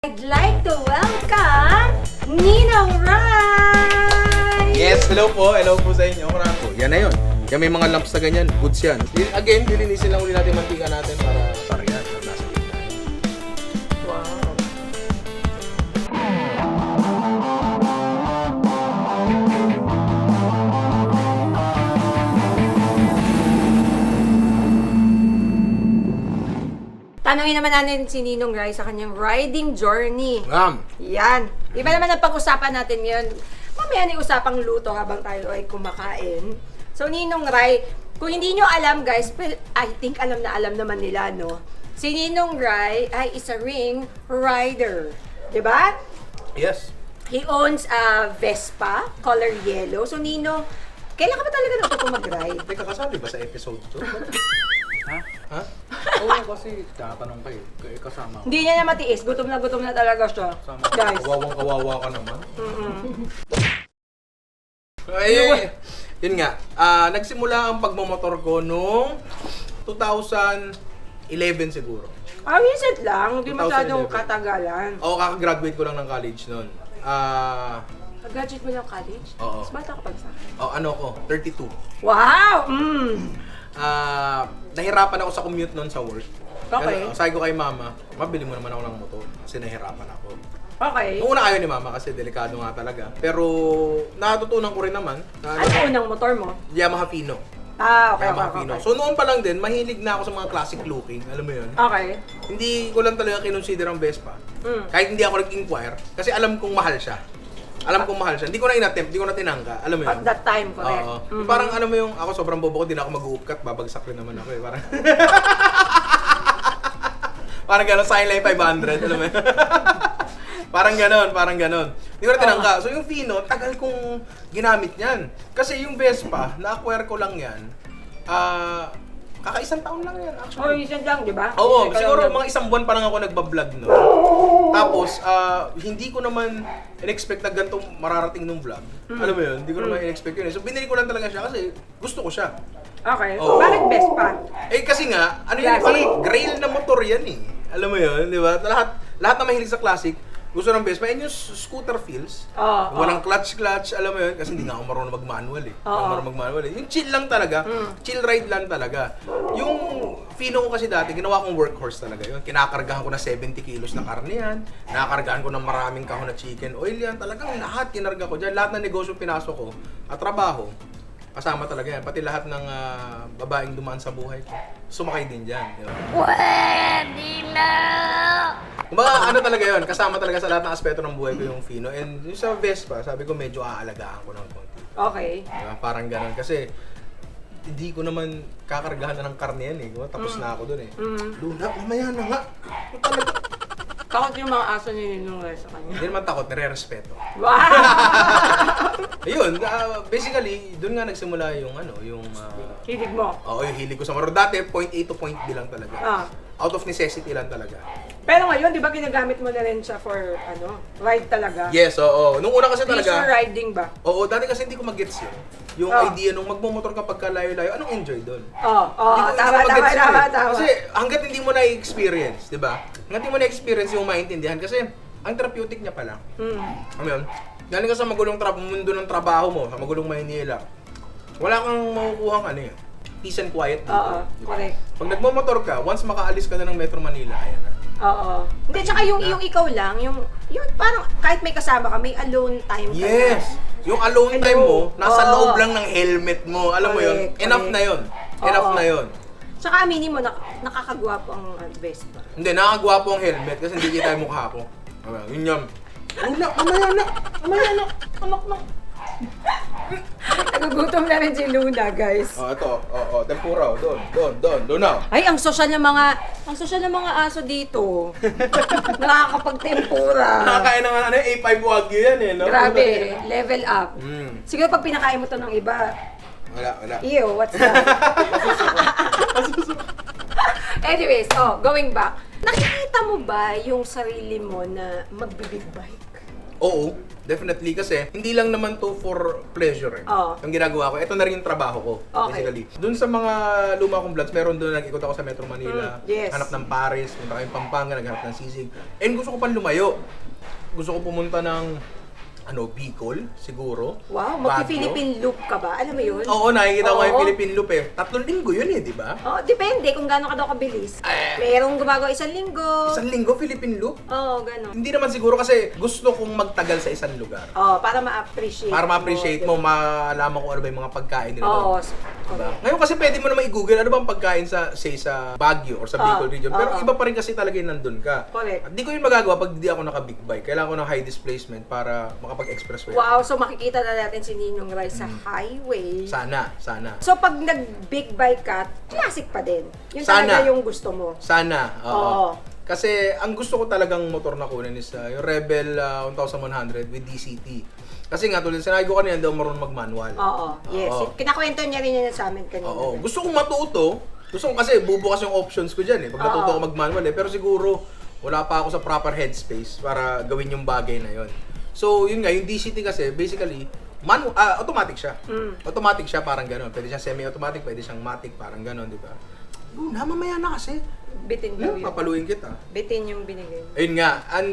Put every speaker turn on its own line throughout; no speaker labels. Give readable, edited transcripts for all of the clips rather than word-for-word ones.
I'd like to welcome Ninong Rai!
Yes, hello po sa inyo. Marami po. Yan na yun. Yan may mga lamps na ganyan, goods yan. Again, dilinisin lang uli natin yung mantika natin para yan. Nasa gitna.
Wow. Tanungin naman natin si Ninong Rai sa kanyang riding journey.
Ma'am.
Yan. Iba naman ang pag-usapan natin ngayon. Mamaya ni usapang luto habang tayo ay kumakain. So, Ninong Rai, kung hindi nyo alam guys, I think alam naman nila, no? Si Ninong Rai ay isa ring rider. Diba?
Yes.
He owns a Vespa, color yellow. So, Nino, kailan ka ba talaga natuto mag-ride?
Teka, kasali ba sa episode 2?
Ha?
Ha?
Oo, kasi tinatanong kayo. Kayo kasama ko.
Hindi niya na matiis. Gutom na talaga siya.
Kasama.
Guys.
Kawawang-kawawa ka naman.
Mm-mm.
Ay, yun nga. Nagsimula ang pagmamotor ko noong 2011 siguro.
Recent lang. Hindi
2011.
masyadong katagalan.
Oo, kakagraduate ko lang ng college noon.
Graduate mo ng college?
Oo.
Mas bata ka pa sa akin.
Ano ko, 32.
Wow!
Nahirapan ako sa commute noon sa work.
Okay.
Sabi ko kay mama, mabili mo naman ako ng motor kasi nahirapan ako.
Okay.
Noong una ayaw ni mama kasi delikado nga talaga. Pero natutunan ko rin naman.
Ano unang motor mo?
Yamaha Fino.
Okay.
Yamaha Fino. So noon pa lang din, mahilig na ako sa mga classic looking. Alam mo yun?
Okay.
Hindi ko lang talaga kinonsider ang Vespa. Kahit hindi ako nag-inquire. Kasi alam kong mahal siya. Hindi ko na in-attempt, hindi ko na tinangka. Alam mo yun?
At that time, correct.
Oo. Parang alam mo yung, ako sobrang bobo ko, di na ako mag-uupkat, babagsak rin naman ako eh. Parang, parang gano'n, Signline 500, alam mo yun? parang gano'n. Hindi ko na tinangka. So yung Fino, tagal kong ginamit yan. Kasi yung Vespa, na-acquire ko lang yan, kakaisang taon lang yan actually.
Recent lang, di ba?
Oo,
Recent ka
siguro
lang.
mga isang buwan pa lang ako nagbablog no. Tapos, hindi ko naman in-expect na ganito mararating nung vlog. Alam mo yun, hindi ko naman in-expect yun. So, binili ko lang talaga siya kasi gusto ko siya.
Okay.
Oo.
Bakit best pa?
Kasi nga, ano yun,
Classic.
parang grail na motor yan eh. Alam mo yun, di ba? Lahat na mahilig sa classic, gusto ng Vespa. And yung scooter feels, walang clutch, alam mo yun, kasi hindi nga ako marunong mag-manual eh. Yung chill lang talaga, chill ride lang talaga. Yung Fino ko kasi dati, ginawa kong workhorse talaga yun. Kinakargahan ko na 70 kilos na karne yan, nakakargahan ko ng maraming kahon na chicken oil yan, talagang lahat kinarga ko dyan. Lahat ng negosyo pinasok ko at trabaho, kasama talaga yan. Pati lahat ng babaeng dumaan sa buhay ko, sumakay din dyan.
Pwede na!
Kumbaga, ano talaga yun, kasama talaga sa lahat ng aspeto ng buhay ko yung Fino. And yung sa Vespa, sabi ko medyo aalagaan ko ng konti.
Okay.
Diba? Parang ganun. Kasi hindi ko naman kakargahan na ng karne yan eh. Tapos na ako dun eh. Luna, mamaya na nga.
Takot yung mga aso niya yung sa kanya.
Hindi naman takot, nire-respeto.
Wow!
Ayun, basically, dun nga nagsimula yung
Hilig mo.
Oo, yung hilig ko sa motor. Dati, point A to point B lang talaga. Out of necessity lang talaga.
Pero ngayon, di ba ginagamit mo na rin siya for, ride talaga?
Yes, oo. Nung una kasi
Leisure
talaga,
riding ba?
oo, dati kasi hindi ko mag-gets yun. Yung idea nung magmumotor ka pagka layo-layo, anong enjoy doon?
Tama.
Kasi hanggat hindi mo na-experience, di ba? Hanggat hindi mo na-experience yung maintindihan kasi ang therapeutic niya pala. Ano yun? Galing ka sa magulong mundo ng trabaho mo, sa magulong Maynila. Wala kang makukuhang peace and quiet dito.
Correct.
Pag nagmumotor ka, once makaalis ka na ng Metro Manila, ayan na.
Hindi, tsaka yung ikaw lang, yung parang kahit may kasama ka, may alone time ka
Yes! Yung alone time mo, nasa
Oo.
loob lang ng helmet mo. Alam mo yun?
Correct,
Enough
correct.
na yun. Enough na yun.
Tsaka aminin mo, nakakagwapo ang Vespa.
Hindi, nakakagwapo ang helmet kasi hindi kita yung mukha ko. Yun yan. Mamaya na. Anak na.
Nagugutom na rin si Luna, guys.
Ito. Tempura. Doon. Lunaw.
Ay, ang social ng mga aso dito. Nakakapag-tempura.
Nakakain ng A5 Wagyu yan eh, no?
Grabe, level up.
Mm.
Siguro pag pinakain mo to ng iba,
Wala.
ew, what's that? Anyways, going back. Nakikita mo ba yung sarili mo na magbibig bike?
Oo, definitely. Kasi hindi lang naman to for pleasure eh.
Oo.
Ang ginagawa ko, ito na rin yung trabaho ko,
Okay.
basically. Doon sa mga luma kong vlogs, meron doon, nag-ikot ako sa Metro Manila,
Yes.
hanap ng Paris, punta kayong Pampanga, naghanap ng sisig. And gusto ko pang lumayo. Gusto ko pumunta ng Bicol, siguro.
Wow,
Baguio.
magpi-Philippine loop ka ba? Alam mo yun?
Oo, nakikita ko
Oo.
yung Philippine Loop eh. 3 linggo yun eh, di ba?
Oh, depende kung gaano ka daw kabilis. Merong gumagawa 1 linggo.
1 linggo, Philippine Loop?
Oo, gano'n.
Hindi naman siguro kasi gusto kong magtagal sa isang lugar.
Oh, para ma-appreciate
Para ma-appreciate mo,
diba?
malaman ko ano ba yung mga pagkain nila
Oo,
doon. Diba?
correct.
Ngayon kasi pwede mo naman i-google ano bang pagkain sa Baguio or sa Bicol region. Pero iba pa rin kasi talaga yung nandun ka.
Correct.
At di ko yun magagawa pag di ako naka-big bike. Kailangan ko ng high displacement para makapag-expressway.
Wow, so makikita na natin si Ninong Rai sa highway.
Sana.
So pag nag-big bike ka, classic pa din. Yun
Sana.
talaga yung gusto mo.
Sana. Oo.
Oo.
Kasi ang gusto ko talagang motor na kunin is yung Rebel 1100 with DCT. Kasi nga tulad sinabi ko kanina, daw marunong mag-manual.
Oo, yes.
Oo.
Kinakwento niya rin yan sa amin kanina.
Oo. Gusto kong matuto. Gusto ko kasi bubukas yung options ko dyan eh. Pag natuto
Oo.
ko mag-manual eh. Pero siguro wala pa ako sa proper headspace para gawin yung bagay na yon. So yun nga, yung DCT kasi basically automatic siya. Automatic siya, parang gano'n. Pwede siyang semi-automatic, pwede siyang matic, parang gano'n, di ba? Mamaya na kasi.
Bitin daw yun.
Papaluin kita.
Bitin yung binigay.
Ayun nga, and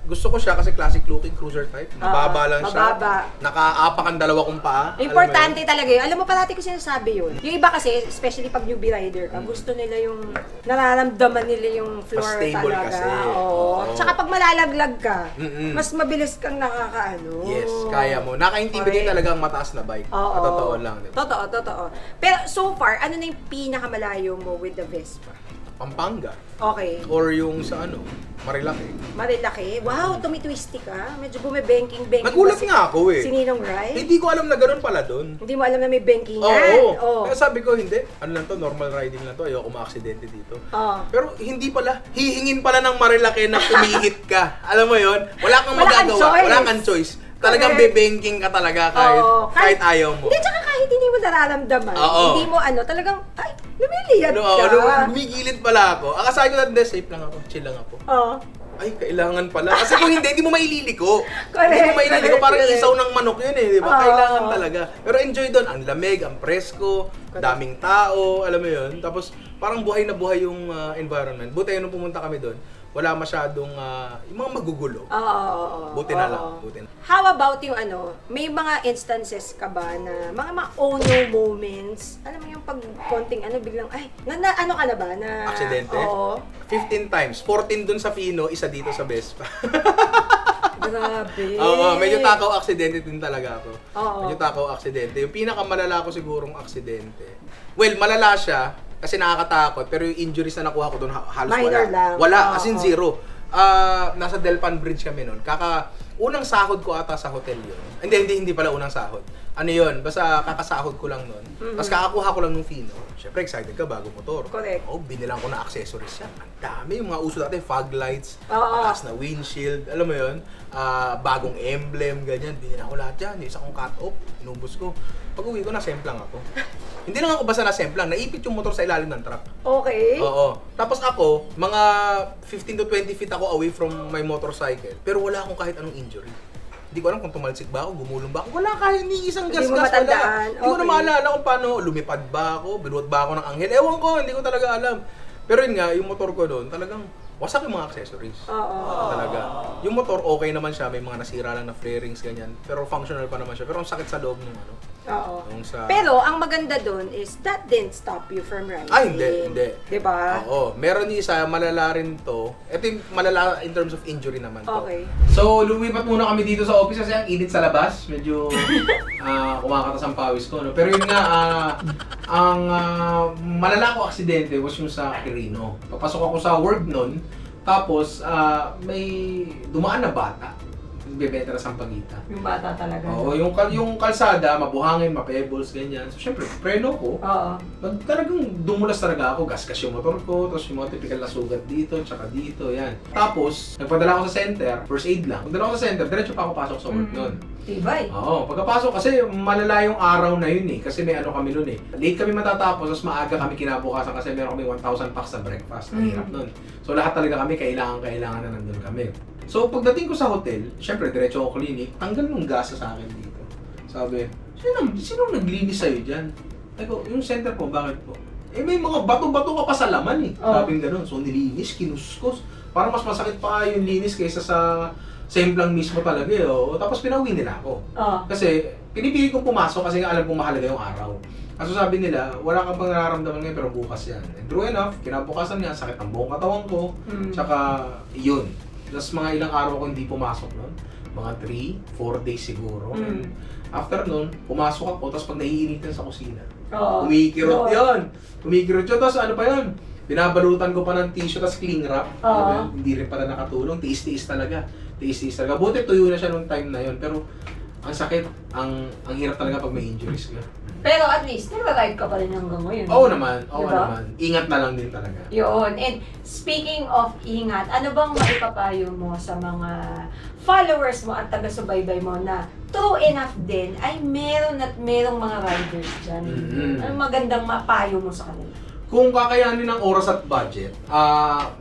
gusto ko siya kasi classic looking cruiser type. Mababa lang siya.
mababa.
Nakaapak ang dalawa kong paa.
Importante talaga yun. Alam mo, parati ko sinasabi yun. Yung iba kasi, especially pag newbie rider ka, gusto nila yung nararamdaman nila yung floor
Mas stable
talaga.
kasi.
Oo.
Oo.
Tsaka pag malalaglag ka,
Mm-mm.
mas mabilis kang nakakaano.
Yes, kaya mo. Naka-intimidate
Correct.
talaga ang mataas na bike.
Oo.
Totoo lang. Diba?
Totoo. Pero so far, ano na yung pinakamalayo mo with the Vespa?
Pampanga.
Okay.
Or yung sa Marilaki.
Marilaki. Wow, tumitwisty ka. Medyo bumibanking-banking.
Nagulat
ba si-
nga ako eh.
Si Ninong Rai?
Hindi ko alam na gano'n pala doon.
Hindi mo alam na may bankingan.
Oo. Kaya sabi ko, hindi. Ano lang to, normal riding lang to. Ayoko ma-aksidente dito.
Oo.
Pero hindi pala. Hihingin pala ng Marilaki na kumihit ka. Alam mo yon? Wala kang
Wala kang
magagawa.
choice.
Wala kang choice. Talagang
Correct.
bebanking ka talaga kahit ayaw mo.
Hindi, tsaka kahit hindi mo nararamdaman.
Oo.
Hindi mo talagang, ay, lumiliyad ka.
Lumigilid pala ako. Akasaya ko na, hindi, safe lang ako. Chill lang ako.
Oo.
Ay, kailangan pala. Kasi kung hindi mo maililiko.
Correct,
Hindi mo maililiko.
correct,
Parang
correct.
isaw ng manok yun eh. Di ba?
Oo.
Kailangan talaga. Pero enjoy doon. Ang lamig, ang presko, daming tao, alam mo yun. Tapos parang buhay na buhay yung environment. Buti nung pumunta kami doon, wala masyadong yung mga magugulo.
Oo.
Buti na lang. Buti na.
How about yung may mga instances ka ba na mga oh no moments? Alam mo yung pag konting biglang, ay, ano ka na ba? Na,
Aksidente?
Oo.
15 times. 14 dun sa Fino, isa dito sa Vespa.
Grabe.
Oo, medyo takaw aksidente din talaga ako.
Oo.
Medyo takaw aksidente. Yung pinakamalala ko sigurong aksidente. Well, malala siya kasi nakakatakot, pero yung injuries na nakuha ko doon halos
Minor
wala.
lang.
Wala,
Oo,
as in
oo.
zero. Nasa Delpan Bridge kami noon. Unang sahod ko ata sa hotel yun. Hindi pala unang sahod. Ano yun, basta kakasahod ko lang noon. Tapos kakakuha ko lang ng Fino. Siyempre, excited ka, bago motor.
Correct.
Binilang ko na accessories yan. Ang dami, yung mga uso dati, fog lights,
Oo.
mataas na windshield, alam mo yun, bagong emblem, ganyan. Binila ko lahat yan. Yung isa kong cut-off, inubos ko. Pag uwi ko, nasemplang ako. Hindi lang ako basta nasemplang, naipit yung motor sa ilalim ng truck.
Okay.
Oo. Tapos ako, mga 15 to 20 feet ako away from my motorcycle. Pero wala akong kahit anong injury. Hindi ko alam kung tumalsik ba ako, gumulong ba ako. Wala kahit ni isang
Hindi mo
gas-gas, wala.
matandaan.
Hindi ko na
Okay.
maalala kung paano, lumipad ba ako, binuot ba ako ng anghel. Ewan ko, hindi ko talaga alam. Pero yun nga, yung motor ko doon, talagang wasak yung mga accessories.
Oo.
Talaga. Yung motor, okay naman siya. May mga nasira lang na flarings, ganyan. Pero functional pa naman siya. Pero ang sakit sa loob ng
Oo.
Yung sa...
Pero ang maganda doon is that didn't stop you from riding.
Ay, hindi.
Diba?
Oo. Meron yung isa, malala rin to. Ito yung malala in terms of injury naman to.
Okay.
So, lumipat muna kami dito sa office kasi ang init sa labas. Medyo kumakatas ang pawis ko. No? Pero yun nga, ang malala ko aksidente was yung sa Quirino. Papasok ako sa work nun. Tapos, may dumaan na bata. Bebenta na Sampaguita.
Yung bata talaga.
Oo, yung kalsada, mabuhangin, mapebbles, ganyan. So, syempre, preno ko.
Oo.
Talagang dumulas talaga ako, gasgas yung motor ko, tapos yung mga typical na sugat dito, tsaka dito, yan. Tapos, nagpadala ako sa center, first aid lang. Nagpadala ako sa center, diretso pa ako pasok sa work nun.
Tibay.
Oo, pagkapasok kasi malala yung araw na yun eh, kasi may kami nun eh. Late kami matatapos, tapos maaga kami kinabukasan kasi meron kami 1,000 packs sa breakfast. Ang hirap nun. So lahat talaga kami kailangan na nandun kami. So, pagdating ko sa hotel, syempre, diretso ako clinic, tanggal nung gasa sa akin dito. Sabi, sino naglinis sa'yo dyan? Ako, yung center po, bakit po? Eh, may mga bato-bato ka pa sa laman eh. Sabi gano'n. So, nilinis, kinuskos. Parang mas masakit pa yung linis kaysa sa semplang mismo talaga eh. Oh. Tapos pinauwi nila ako. Kasi, pinipili kong pumasok kasi nga alam kong mahalaga yung araw. Kaso sabi nila, wala kang pang nararamdaman ngayon pero bukas yan. And true enough, kinabukasan niya, sakit ang buong katawan ko. Tsaka, yun. Tapos mga ilang araw ko hindi pumasok nun. Mga 3-4 days siguro. And after nun, pumasok ako, tapos pag naiinitan sa kusina, kumikirot yun. Kumikirot yun, tapos ano pa yun? Binabalutan ko pa ng tissue, tapos cling wrap. Hindi rin pala nakatulong, tiis-tiis talaga. Tiis-tiis talaga. Buti tuyo na siya nung time na yun, pero ang sakit, ang hirap talaga pag may injuries ka.
Pero at least, nag-ride ka pa rin hanggang ngayon.
Oo naman, oo
Diba?
naman. Ingat na lang din talaga.
Yun. And speaking of ingat, ano bang maipapayo mo sa mga followers mo at taga-subaybay mo na true enough din ay meron at merong mga riders dyan? Anong magandang mapayo mo sa kanila?
Kung kakayanin ng oras at budget,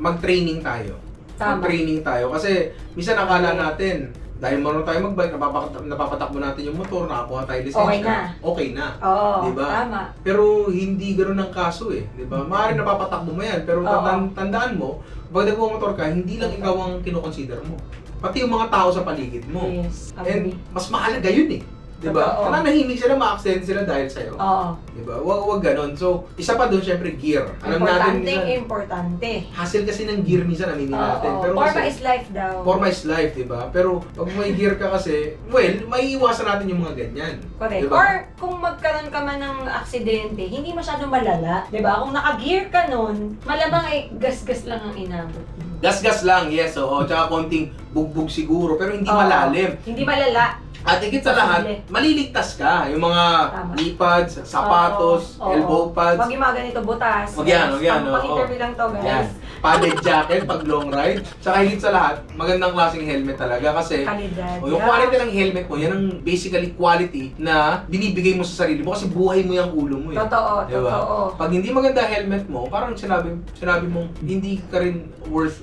mag-training tayo.
Tama.
Mag-training tayo. Kasi minsan akala natin, dahil marunong tayo mag-bike, napapatakbo natin yung motor, nakakuha tayo lisensya.
Okay na.
Okay na.
Oo,
Diba?
tama.
Pero hindi ganoon ang kaso eh. Diba? Maaaring napapatakbo mo yan, pero tandaan mo, pag nagmumotor ka, hindi lang ikaw ang kinoconsider mo. Pati yung mga tao sa paligid mo.
Yes,
And
agree.
mas mahalaga yun eh. Diba?
Totoo.
Nananahimik sila, ma-accident sila dahil sa'yo.
Oo.
Diba? Wag ganon. So, isa pa doon, syempre, gear. Alam natin
Importante.
hassle kasi ng gear minsan, aminin natin.
Oo.
Pero
Forma
kasi,
is life daw.
forma is life, diba? Pero pag may gear ka kasi, well, maiiwasan natin yung mga ganyan.
Correct.
Diba?
Or kung magkaroon ka man ng aksidente, hindi masyadong malala. Diba? Kung naka-gear ka nun, malamang ay gas-gas lang ang inabot mo.
Gas-gas lang, yes, oo. Tsaka konting bugbog siguro, pero hindi
Oo.
malalim.
Hindi malala.
At higit sa lahat, maliligtas ka. Yung mga
Tama.
knee pads, sapatos,
Oo.
elbow pads.
Huwag yung mga ganito butas.
Wag yan, wag yan,
Pang-interview lang to,
Yan.
guys.
Padded jacket pag long ride. Tsaka higit sa lahat, magandang klaseng helmet talaga kasi
Kalidad.
yung quality ng helmet mo, yan ang basically quality na binibigay mo sa sarili mo kasi buhay mo yung ulo mo eh.
Totoo,
Diba?
totoo.
Pag hindi maganda helmet mo, parang sinabi mong hindi ka rin worth,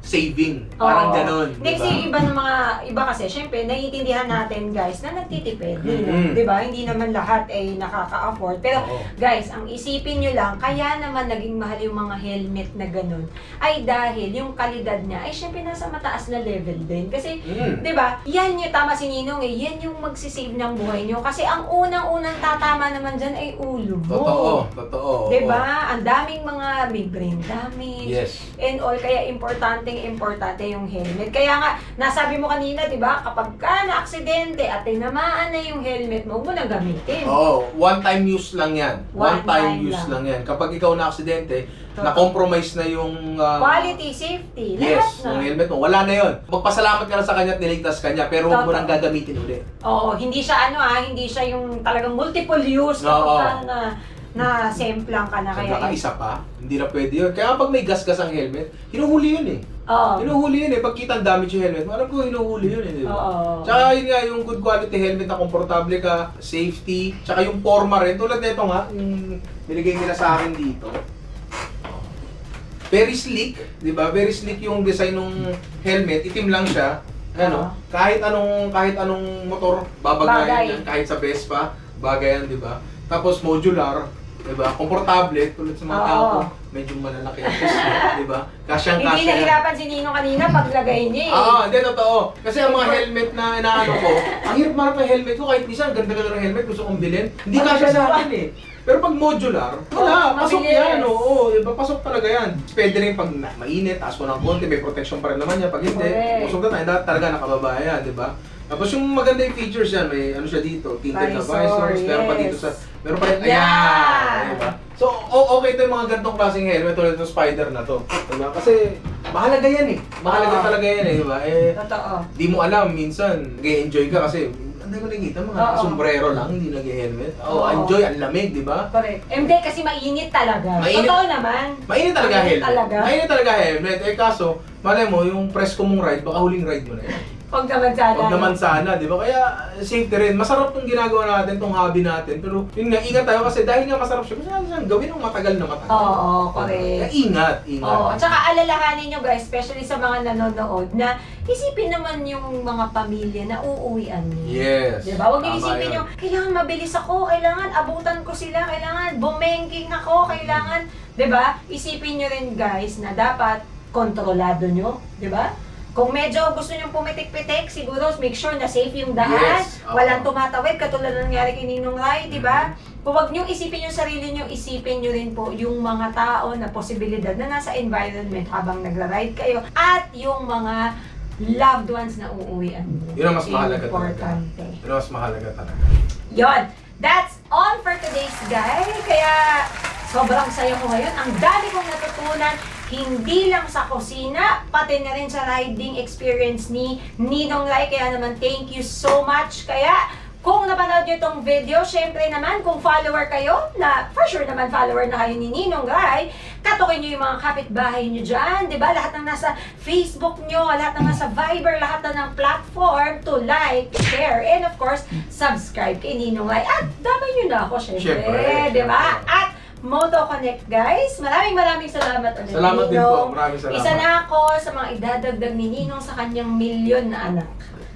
saving. Parang
Oo.
ganon.
Hindi kasi yung iba kasi, syempre, naiintindihan natin guys na nagtitipid. Di ba? Hindi naman lahat ay nakaka-afford. Pero
Oo.
guys, ang isipin nyo lang, kaya naman naging mahal yung mga helmet na ganun, ay dahil yung kalidad niya ay syempre nasa mataas na level din. Kasi, di ba, yan yung tama si Ninong eh, yan yung magsisave ng buhay nyo. Kasi ang unang-unang tatama naman dyan ay ulo mo.
Totoo.
Di ba? Ang daming mga may brain damage.
Yes.
And all, kaya importante yung helmet. Kaya nga, nasabi mo kanina, di ba, kapag ka na-aksidente at tinamaan na yung helmet mo, huwag mo na gamitin.
Oo, one-time use lang yan.
One time
use
lang.
lang yan. Kapag ikaw na-aksidente,
Totoo.
na-compromise na yung...
Quality, safety, lahat
Yes,
na.
yung helmet mo. Wala na yun. Magpasalamat ka na sa kanya at niligtas ka niya, pero huwag mo
Totoo.
nang gagamitin ulit.
Oo, hindi siya hindi siya yung talagang multiple use
Oo.
kapag na semplang ka na.
Sa
Kaya
nakaisa pa, hindi na pwede yun. Kaya pag may gas-gas ang helmet, hinuhuli yun eh.
Oo.
Hinuhuli yun eh. Pag kita ang damage yung helmet mo, alam ko hinuhuli yun eh. Di ba?
Oo.
Tsaka yun nga, yung good quality helmet na komportable ka, safety, tsaka yung forma rin. Tulad nito nga, yung binigay nila sa akin dito. Very sleek, di ba? Very sleek yung design ng helmet. Itim lang siya. Ano, kahit anong motor, babagayan yan. Kahit sa Vespa, bagayan, di ba? Tapos modular, di ba? Komportable, tulad sa mga tao ko, medyo malalaki ang chest, di ba? Kasyang-kasya
hindi
yan.
nahirapan si Nino kanina paglagay niya eh.
Oo, hindi, totoo. Kasi ang mga helmet na inaano ko, ang hirap marap ng helmet ko, kahit minsan, ganda-ganda ng helmet, gusto kong bilhin. Hindi kasya sa akin eh. Pero pag modular, wala, pasok
mabilis.
yan, oo, diba, pasok talaga yan. Pwede rin pag mainit, taas mo ng konti, may protection pa rin naman yan. Pag hindi,
Correct.
pasok na tayo, talaga nakababa yan, di ba? Tapos yung maganda yung features yan, may ano siya dito, tinted na
Visor,
visors, meron pa
yes.
dito sa, meron pa rin,
Yan!
ayan, di ba? So, okay ito yung mga gantong klaseng helmet, tulad ng Spider na to, diba? Kasi, mahalaga yan eh, mahalaga
Oo.
talaga yan eh, di ba? Eh,
Totoo.
di mo alam, minsan, nag-enjoy ka kasi, hindi ko nakikita, mga
Oo.
sombrero lang, hindi nag-helmet.
Oo.
Enjoy, ang lamig, di ba?
Correct. Hindi, kasi mainit talaga.
Mainit.
Totoo naman.
Mainit talaga
Mainit
helmet.
talaga.
Mainit talaga helmet. Eh kaso, malay mo, yung presko mong ride, baka huling ride mo na yan.
Huwag naman sana.
Huwag naman sana, di ba? Kaya safety rin. Masarap tong ginagawa natin, tong hobby natin. Pero yun nga, ingat tayo kasi dahil nga masarap siya, gusto natin siyang gawin ng matagal na matagal.
Oo, correct.
Kaya ingat.
Oo, tsaka alalahanin nyo guys, especially sa mga nanonood, na isipin naman yung mga pamilya na uuwian nyo.
Yes.
Diba? Huwag nyo
Tama
isipin
yun.
yung, kailangan mabilis ako, kailangan abutan ko sila, kailangan bumengking ako, kailangan, diba? Isipin nyo rin guys na dapat kontrolado nyo, diba? Kung medyo gusto nyo pumitik-pitik, siguro make sure na safe yung daan,
Yes. Oo.
walang tumatawid, katulad ng nangyari kay Ninong Rai, diba? Kung wag nyo isipin yung sarili nyo, isipin nyo rin po yung mga tao na posibilidad na nasa environment habang nagra-ride kayo at yung mga loved ones na uuwian nyo.
Yun ang mas mahalaga talaga.
Importante.
Yun ang mas mahalaga talaga.
Yon, that's all for today's guys. Kaya sobrang saya ko ngayon. Ang dami kong natutunan, hindi lang sa kusina, pati na rin sa riding experience ni Ninong Rai. Kaya naman, thank you so much. Kaya, kung napanood nyo itong video, syempre naman, kung follower kayo, na for sure naman follower na kayo ni Ninong Rai, katukin nyo yung mga kapitbahay nyo dyan, di ba? Lahat ng nasa Facebook nyo, lahat ng nasa Viber, lahat na ng platform to like, share, and of course, subscribe kay Ninong Rai. At damay nyo na ako, syempre,
Syempre,
di ba?
syempre.
At Moto Connect guys, maraming salamat ulit.
Salamat din
Ninong.
po. Maraming salamat.
Isa na ako sa mga idadagdag ni Ninong sa kanyang milyon na anak.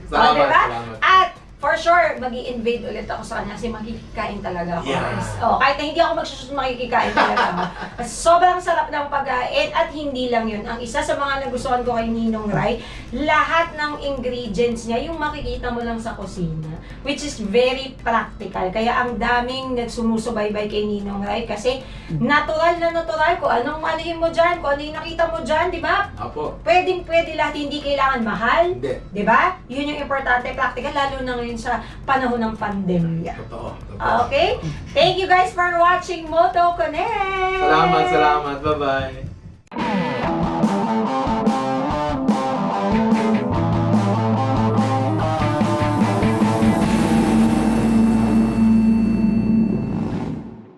Salamat,
diba?
salamat.
At for sure, mag-i-invade ulit ako sa kanya kasi makikikain talaga ako.
Yeah.
Guys. Kahit na hindi ako magsusunod, makikikain talaga ako. Sobrang sarap ng pagkain at hindi lang yun. Ang isa sa mga nagustuhan ko kay Ninong Rai, lahat ng ingredients niya, yung makikita mo lang sa kusina. Which is very practical. Kaya ang daming nagsumusubaybay kay Ninong Rai kasi natural na natural. Kung anong anuhin mo dyan, kung ano yung nakita mo dyan, di ba? Pwede lahat, hindi kailangan mahal.
Hindi.
Di ba? Yun yung importante, practical, lalo na ngayon sa panahon ng pandemya.
Totoo.
Okay? Thank you guys for watching Moto Connect!
Salamat. Bye-bye.